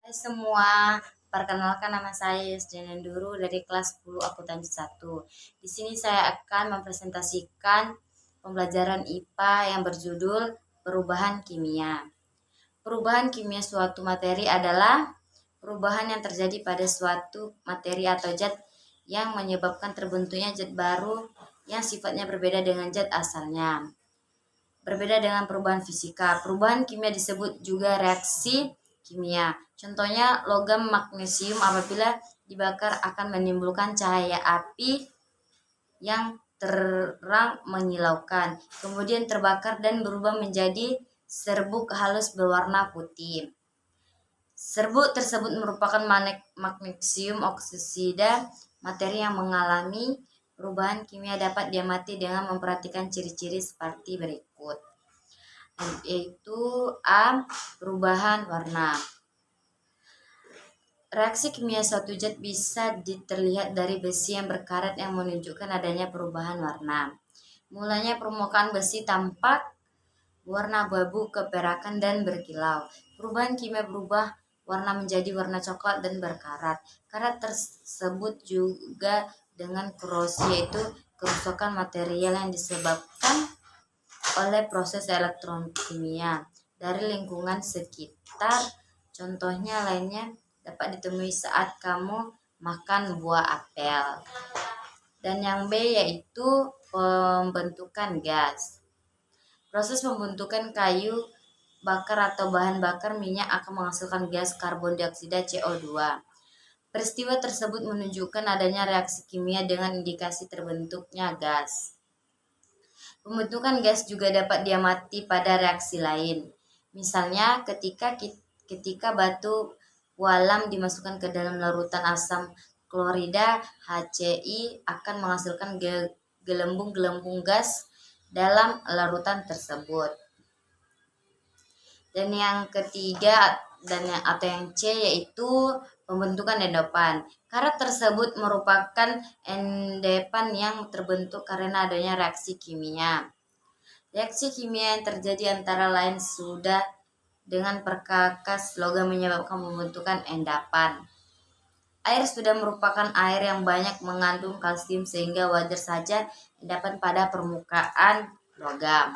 Hai semua, perkenalkan nama saya Yusdina Duru dari kelas 10 Akuntansi 1. Di sini saya akan mempresentasikan pembelajaran IPA yang berjudul Perubahan Kimia. Perubahan kimia suatu materi adalah perubahan yang terjadi pada suatu materi atau zat yang menyebabkan terbentuknya zat baru yang sifatnya berbeda dengan zat asalnya. Berbeda dengan perubahan fisika, perubahan kimia disebut juga reaksi kimia. Contohnya logam magnesium apabila dibakar akan menimbulkan cahaya api yang terang menyilaukan, kemudian terbakar dan berubah menjadi serbuk halus berwarna putih. Serbuk tersebut merupakan magnesium oksida. Materi yang mengalami perubahan kimia dapat diamati dengan memperhatikan ciri-ciri seperti berikut, yaitu A. Perubahan warna. Reaksi kimia suatu zat bisa terlihat dari besi yang berkarat yang menunjukkan adanya perubahan warna. Mulanya permukaan besi tampak warna abu-abu keperakan dan berkilau. Perubahan kimia berubah warna menjadi warna coklat dan berkarat. Karat tersebut juga dengan korosi, yaitu kerusakan material yang disebabkan oleh proses elektrokimia dari lingkungan sekitar. Contohnya lainnya dapat ditemui saat kamu makan buah apel. Dan yang B yaitu pembentukan gas. Proses pembentukan kayu bakar atau bahan bakar minyak akan menghasilkan gas karbon dioksida CO2. Peristiwa tersebut menunjukkan adanya reaksi kimia dengan indikasi terbentuknya gas. Pembentukan gas juga dapat diamati pada reaksi lain. Misalnya ketika batu walam dimasukkan ke dalam larutan asam klorida, HCl akan menghasilkan gelembung-gelembung gas dalam larutan tersebut. Dan yang ketiga atau yang C yaitu pembentukan endopan. Karat tersebut merupakan endopan yang terbentuk karena adanya reaksi kimia. Reaksi kimia yang terjadi antara lain sudah dengan perkakas logam menyebabkan pembentukan endapan. Air sudah merupakan air yang banyak mengandung kalsium sehingga wajar saja endapan pada permukaan logam.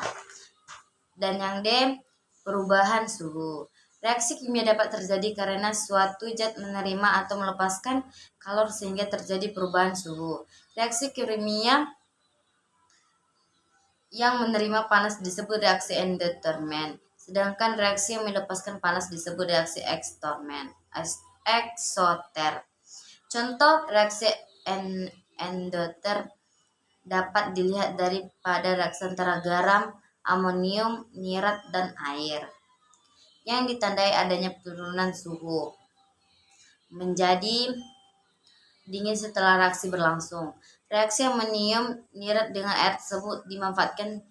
Dan yang D, perubahan suhu. Reaksi kimia dapat terjadi karena suatu zat menerima atau melepaskan kalor sehingga terjadi perubahan suhu. Reaksi kimia yang menerima panas disebut reaksi endothermal, sedangkan reaksi yang melepaskan panas disebut reaksi eksoter. Contoh reaksi endothermal dapat dilihat daripada reaksi antara garam, amonium, nitrat, dan air yang ditandai adanya penurunan suhu menjadi dingin setelah reaksi berlangsung. Reaksi amonium nitrat dengan air tersebut dimanfaatkan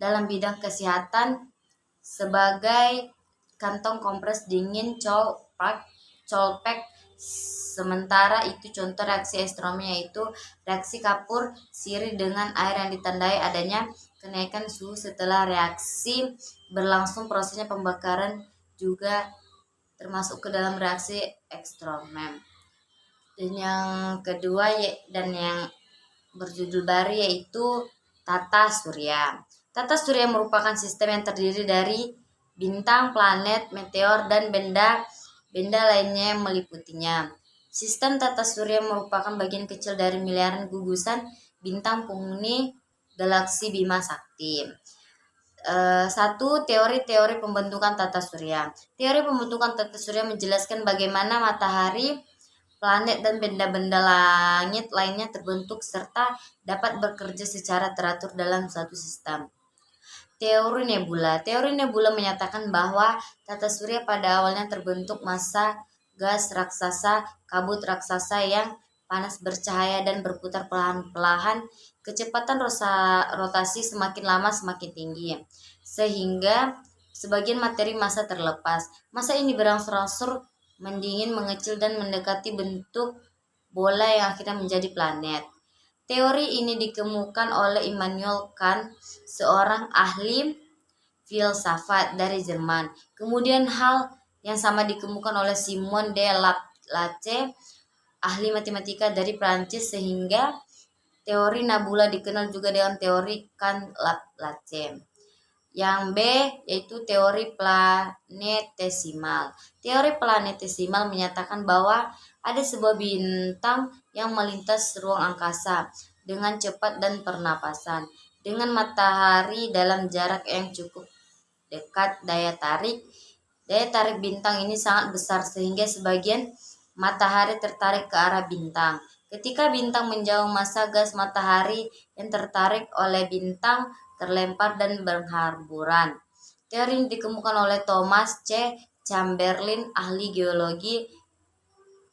dalam bidang kesehatan sebagai kantong kompres dingin colpak. Sementara itu contoh reaksi ekstremnya yaitu reaksi kapur sirih dengan air yang ditandai adanya kenaikan suhu setelah reaksi berlangsung. Prosesnya pembakaran juga termasuk ke dalam reaksi ekstrem. Dan yang kedua dan yang berjudul baru yaitu tata surya. Tata surya merupakan sistem yang terdiri dari bintang, planet, meteor, dan benda lainnya yang meliputinya. Sistem tata surya merupakan bagian kecil dari miliaran gugusan bintang penghuni galaksi Bima Sakti. 1. Teori pembentukan tata surya. Teori pembentukan tata surya menjelaskan bagaimana matahari, planet, dan benda-benda langit lainnya terbentuk serta dapat bekerja secara teratur dalam satu sistem. Teori nebula. Teori nebula menyatakan bahwa tata surya pada awalnya terbentuk massa gas raksasa, kabut raksasa yang panas bercahaya dan berputar perlahan-lahan. Kecepatan rotasi semakin lama semakin tinggi, sehingga sebagian materi massa terlepas. Massa ini berangsur-angsur mendingin, mengecil, dan mendekati bentuk bola yang akhirnya menjadi planet. Teori ini dikemukakan oleh Immanuel Kant, seorang ahli filsafat dari Jerman. Kemudian hal yang sama dikemukakan oleh Simon de Laplace, ahli matematika dari Prancis, sehingga teori nebula dikenal juga dengan teori Kan-Laplace. Yang B yaitu teori planetesimal. Teori planetesimal menyatakan bahwa ada sebuah bintang yang melintas ruang angkasa dengan cepat dan pernapasan dengan matahari dalam jarak yang cukup dekat. Daya tarik bintang ini sangat besar sehingga sebagian matahari tertarik ke arah bintang. Ketika bintang menjauh, massa gas matahari yang tertarik oleh bintang terlempar dan berhamburan. Teori ini dikemukakan oleh Thomas C. Chamberlain, ahli geologi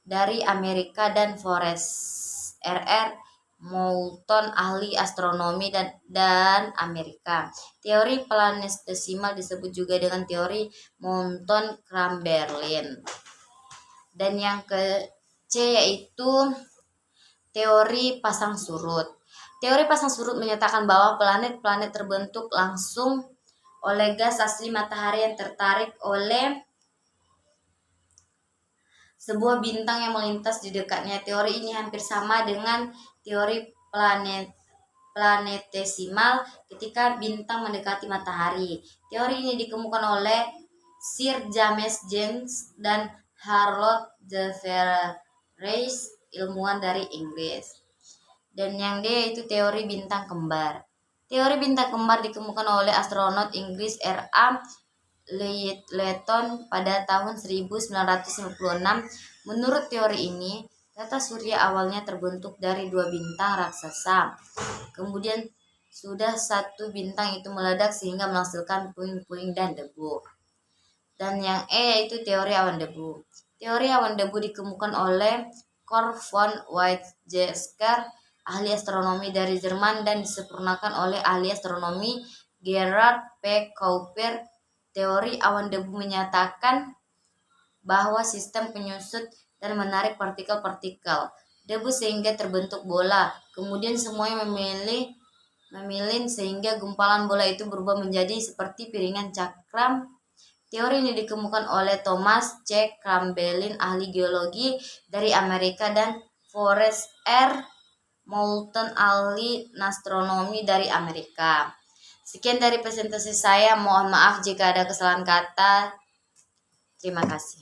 dari Amerika, dan Forrest R. Moulton, ahli astronomi dan Amerika. Teori planetesimal disebut juga dengan teori Moulton-Chamberlain. Dan yang ke C yaitu teori pasang surut. Teori pasang surut menyatakan bahwa planet-planet terbentuk langsung oleh gas asli matahari yang tertarik oleh sebuah bintang yang melintas di dekatnya. Teori ini hampir sama dengan teori planetesimal ketika bintang mendekati matahari. Teori ini dikemukakan oleh Sir James Jeans dan Harold Jeffreys, ilmuwan dari Inggris. Dan yang D yaitu teori bintang kembar. Teori bintang kembar dikemukakan oleh astronot Inggris R.A. Lytton pada tahun 1956. Menurut teori ini, tata surya awalnya terbentuk dari dua bintang raksasa. Kemudian sudah satu bintang itu meledak sehingga menghasilkan puing-puing dan debu. Dan yang E yaitu teori awan debu. Teori awan debu dikemukakan oleh Carl von Weizsäcker, ahli astronomi dari Jerman, dan disempurnakan oleh ahli astronomi Gerard P. Kuiper. Teori awan debu menyatakan bahwa sistem penyusut dan menarik partikel-partikel debu sehingga terbentuk bola. Kemudian semuanya memilin sehingga gumpalan bola itu berubah menjadi seperti piringan cakram. Teori ini dikemukakan oleh Thomas C. Chamberlain, ahli geologi dari Amerika, dan Forrest R. Moulton, ahli astronomi dari Amerika. Sekian dari presentasi saya. Mohon maaf jika ada kesalahan kata. Terima kasih.